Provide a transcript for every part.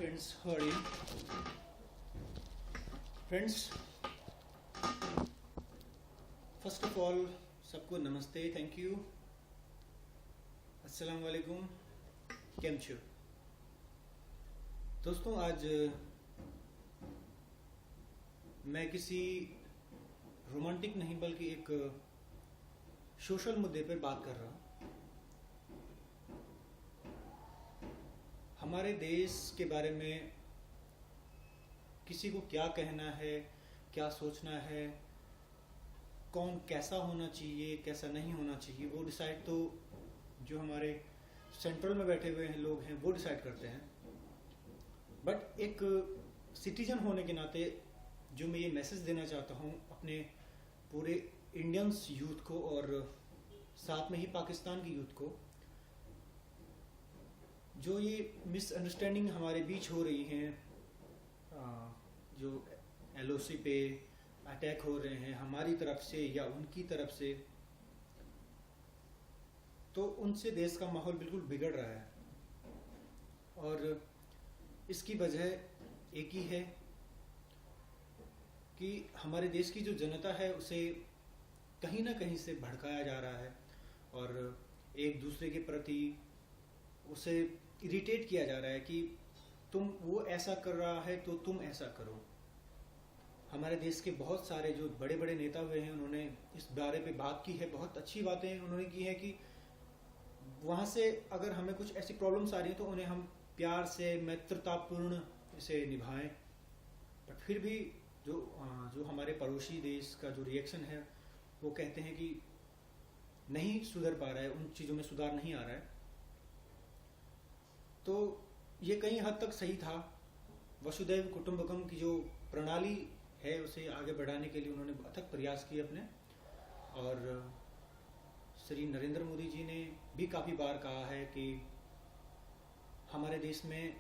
friends, how are you? Friends, first of all सबको नमस्ते, thank you, अस्सलाम वालेकुम, केम छो? दोस्तों, आज मैं किसी रोमांटिक नहीं बल्कि एक सोशल मुद्दे पर बात कर रहा हूँ। हमारे देश के बारे में किसी को क्या कहना है, क्या सोचना है, कौन कैसा होना चाहिए, कैसा नहीं होना चाहिए, वो डिसाइड तो जो हमारे सेंट्रल में बैठे हुए हैं लोग हैं वो डिसाइड करते हैं। बट एक सिटीजन होने के नाते जो मैं ये मैसेज देना चाहता हूँ अपने पूरे इंडियंस यूथ को और साथ में ही पाकिस्तान की यूथ को, जो ये मिसअंडरस्टैंडिंग हमारे बीच हो रही हैं, जो एलओसी पे अटैक हो रहे हैं हमारी तरफ से या उनकी तरफ से, तो उनसे देश का माहौल बिल्कुल बिगड़ रहा है। और इसकी वजह एक ही है कि हमारे देश की जो जनता है उसे कहीं ना कहीं से भड़काया जा रहा है और एक दूसरे के प्रति उसे इरिटेट किया जा रहा है कि तुम वो ऐसा कर रहा है तो तुम ऐसा करो। हमारे देश के बहुत सारे जो बड़े बड़े नेता हुए हैं उन्होंने इस बारे पे बात की है, बहुत अच्छी बातें उन्होंने की है कि वहाँ से अगर हमें कुछ ऐसी प्रॉब्लम्स आ रही हैं तो उन्हें हम प्यार से मित्रतापूर्ण इसे निभाएं। बट फिर भी जो हमारे पड़ोसी देश का जो रिएक्शन है वो कहते हैं कि नहीं सुधर पा रहा है, उन चीज़ों में सुधार नहीं आ रहा है। तो ये कई हद तक सही था। वसुधैव कुटुंबकम की जो प्रणाली है उसे आगे बढ़ाने के लिए उन्होंने अथक प्रयास किए अपने, और श्री नरेंद्र मोदी जी ने भी काफ़ी बार कहा है कि हमारे देश में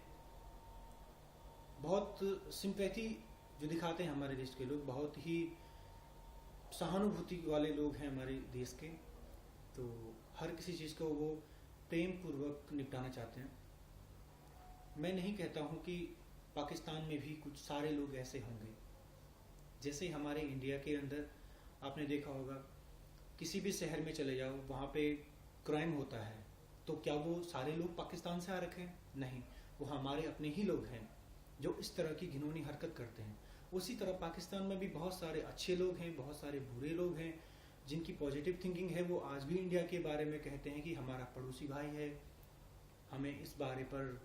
बहुत सिंपैथी जो दिखाते हैं हमारे देश के लोग, बहुत ही सहानुभूति वाले लोग हैं हमारे देश के, तो हर किसी चीज़ को वो प्रेम पूर्वक निपटाना चाहते हैं। मैं नहीं कहता हूँ कि पाकिस्तान में भी कुछ सारे लोग ऐसे होंगे। जैसे हमारे इंडिया के अंदर आपने देखा होगा, किसी भी शहर में चले जाओ वहाँ पे क्राइम होता है, तो क्या वो सारे लोग पाकिस्तान से आ रखे हैं? नहीं, वो हमारे अपने ही लोग हैं जो इस तरह की घिनौनी हरकत करते हैं। उसी तरह पाकिस्तान में भी बहुत सारे अच्छे लोग हैं, बहुत सारे बुरे लोग हैं जिनकी पॉजिटिव थिंकिंग है। वो आज भी इंडिया के बारे में कहते हैं कि हमारा पड़ोसी भाई है, हमें इस बारे पर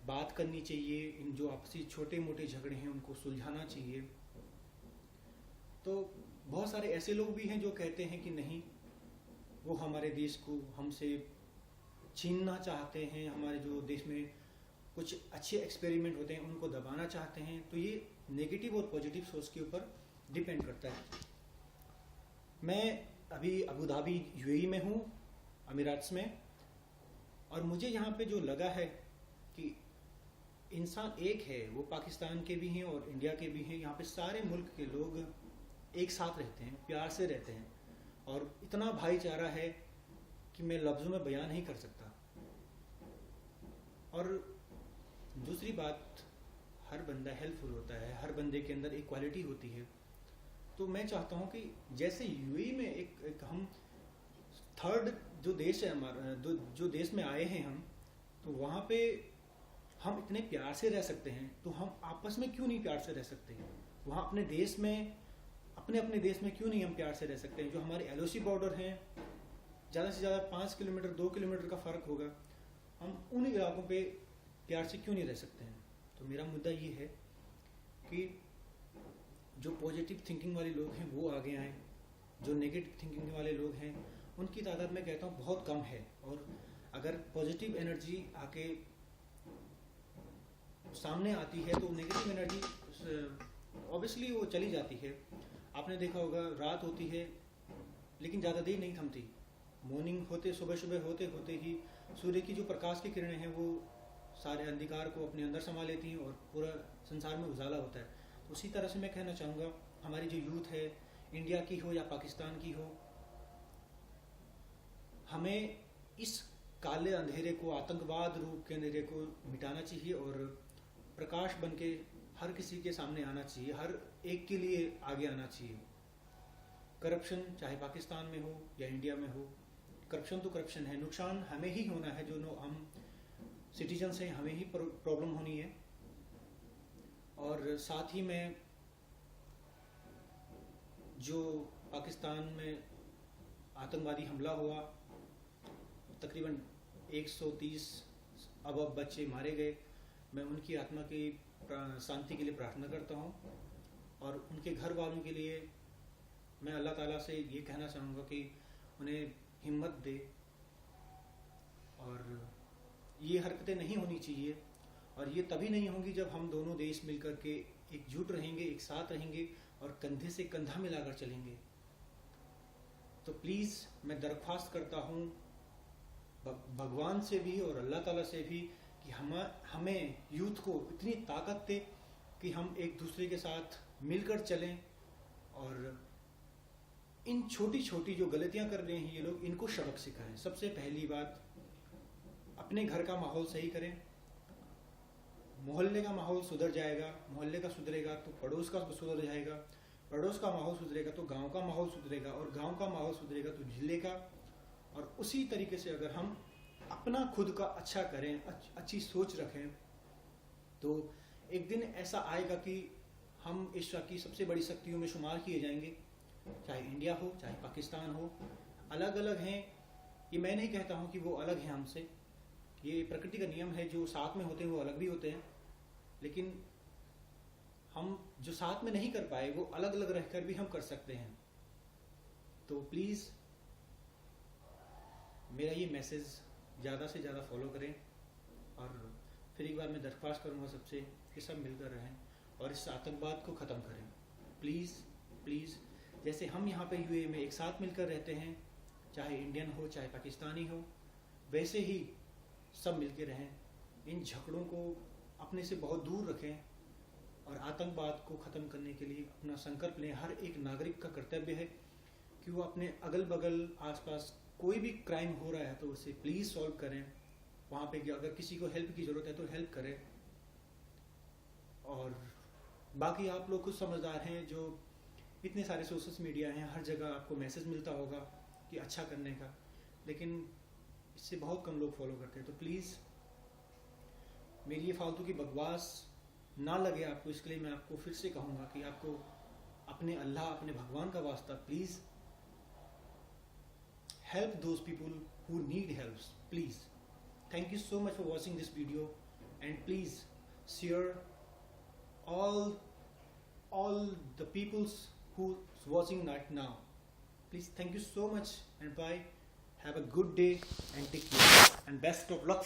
बात करनी चाहिए, इन जो आपसी छोटे मोटे झगड़े हैं उनको सुलझाना चाहिए। तो बहुत सारे ऐसे लोग भी हैं जो कहते हैं कि नहीं, वो हमारे देश को हमसे छीनना चाहते हैं, हमारे जो देश में कुछ अच्छे एक्सपेरिमेंट होते हैं उनको दबाना चाहते हैं। तो ये नेगेटिव और पॉजिटिव सोच के ऊपर डिपेंड करता है। मैं अभी अबू धाबी यूएई में हूँ, अमीरात्स में, और मुझे यहाँ पे जो लगा है कि इंसान एक है, वो पाकिस्तान के भी हैं और इंडिया के भी हैं। यहाँ पे सारे मुल्क के लोग एक साथ रहते हैं, प्यार से रहते हैं, और इतना भाईचारा है कि मैं लफ्ज़ों में बयान नहीं कर सकता। और दूसरी बात, हर बंदा हेल्पफुल होता है, हर बंदे के अंदर एक क्वालिटी होती है। तो मैं चाहता हूँ कि जैसे यूएई में एक हम थर्ड जो देश है हमारा, जो देश में आए हैं हम, तो वहाँ पे हम इतने प्यार से रह सकते हैं, तो हम आपस में क्यों नहीं प्यार से रह सकते हैं? वहाँ अपने देश में, अपने देश में क्यों नहीं हम प्यार से रह सकते हैं? जो हमारे एलओसी बॉर्डर हैं, ज़्यादा से ज़्यादा 5 किलोमीटर 2 किलोमीटर का फ़र्क होगा, हम उन इलाकों पे प्यार से क्यों नहीं रह सकते हैं? तो मेरा मुद्दा ये है कि जो पॉजिटिव थिंकिंग वाले लोग हैं वो आगे आएँ, जो नेगेटिव थिंकिंग वाले लोग हैं उनकी तादाद मैं कहता हूँ बहुत कम है। और अगर पॉजिटिव एनर्जी आके सामने आती है तो नेगेटिव एनर्जी ऑब्वियसली वो चली जाती है। आपने देखा होगा, रात होती है लेकिन ज़्यादा देर नहीं थमती। मॉर्निंग होते, सुबह सुबह होते होते ही सूर्य की जो प्रकाश की किरणें हैं वो सारे अंधकार को अपने अंदर समा लेती हैं और पूरा संसार में उजाला होता है। तो उसी तरह से मैं कहना चाहूँगा, हमारी जो यूथ है, इंडिया की हो या पाकिस्तान की हो, हमें इस काले अंधेरे को, आतंकवाद रूप के अंधेरे को मिटाना चाहिए और प्रकाश बन के हर किसी के सामने आना चाहिए, हर एक के लिए आगे आना चाहिए। करप्शन चाहे पाकिस्तान में हो या इंडिया में हो, करप्शन तो करप्शन है, नुकसान हमें ही होना है, जो हम सिटीजन्स हैं, हमें ही प्रॉब्लम होनी है। और साथ ही में जो पाकिस्तान में आतंकवादी हमला हुआ, तकरीबन 130 अबब बच्चे मारे गए, मैं उनकी आत्मा की शांति के लिए प्रार्थना करता हूँ और उनके घर वालों के लिए मैं अल्लाह ताला से ये कहना चाहूँगा कि उन्हें हिम्मत दे। और ये हरकतें नहीं होनी चाहिए, और ये तभी नहीं होंगी जब हम दोनों देश मिलकर के एकजुट रहेंगे, एक साथ रहेंगे और कंधे से कंधा मिलाकर चलेंगे। तो प्लीज़ मैं दरख्वास्त करता हूँ भगवान से भी और अल्लाह ताला से भी कि हमें यूथ को इतनी ताकत दे कि हम एक दूसरे के साथ मिलकर चलें और इन छोटी छोटी जो गलतियां कर रहे हैं ये लोग, इनको सबक सिखाएं। सबसे पहली बात, अपने घर का माहौल सही करें, मोहल्ले का माहौल सुधर जाएगा, मोहल्ले का सुधरेगा तो पड़ोस का सुधर जाएगा, पड़ोस का माहौल सुधरेगा तो गांव का माहौल सुधरेगा, और गांव का माहौल सुधरेगा तो जिले का। और उसी तरीके से अगर हम अपना खुद का अच्छा करें, अच्छी सोच रखें, तो एक दिन ऐसा आएगा कि हम ईश्वर की सबसे बड़ी शक्तियों में शुमार किए जाएंगे। चाहे इंडिया हो चाहे पाकिस्तान हो, अलग अलग हैं, ये मैं नहीं कहता हूँ कि वो अलग हैं हमसे, ये प्रकृति का नियम है, जो साथ में होते हैं वो अलग भी होते हैं, लेकिन हम जो साथ में नहीं कर पाए वो अलग अलग रहकर भी हम कर सकते हैं। तो प्लीज़ मेरा ये मैसेज ज़्यादा से ज़्यादा फॉलो करें, और फिर एक बार मैं दरख्वास्त करूँगा सबसे कि सब मिलकर रहें और इस आतंकवाद को ख़त्म करें। प्लीज़ प्लीज़, जैसे हम यहाँ पे यूएई में एक साथ मिलकर रहते हैं, चाहे इंडियन हो चाहे पाकिस्तानी हो, वैसे ही सब मिलकर रहें, इन झगड़ों को अपने से बहुत दूर रखें और आतंकवाद को ख़त्म करने के लिए अपना संकल्प लें। हर एक नागरिक का कर्तव्य है कि वो अपने अगल बगल आसपास कोई भी क्राइम हो रहा है तो उसे प्लीज़ सॉल्व करें, वहाँ पे अगर किसी को हेल्प की ज़रूरत है तो हेल्प करें। और बाकी आप लोग कुछ समझदार हैं, जो इतने सारे सोशल मीडिया हैं, हर जगह आपको मैसेज मिलता होगा कि अच्छा करने का, लेकिन इससे बहुत कम लोग फॉलो करते हैं। तो प्लीज़ मेरी ये फालतू की बकवास ना लगे आपको, इसके लिए मैं आपको फिर से कहूँगा कि आपको अपने अल्लाह, अपने भगवान का वास्ता, please help those people who need help, please. Thank you so much for watching this video, and please share all the peoples who's watching right now. Please, thank you so much and bye. Have a good day and take care and best of luck for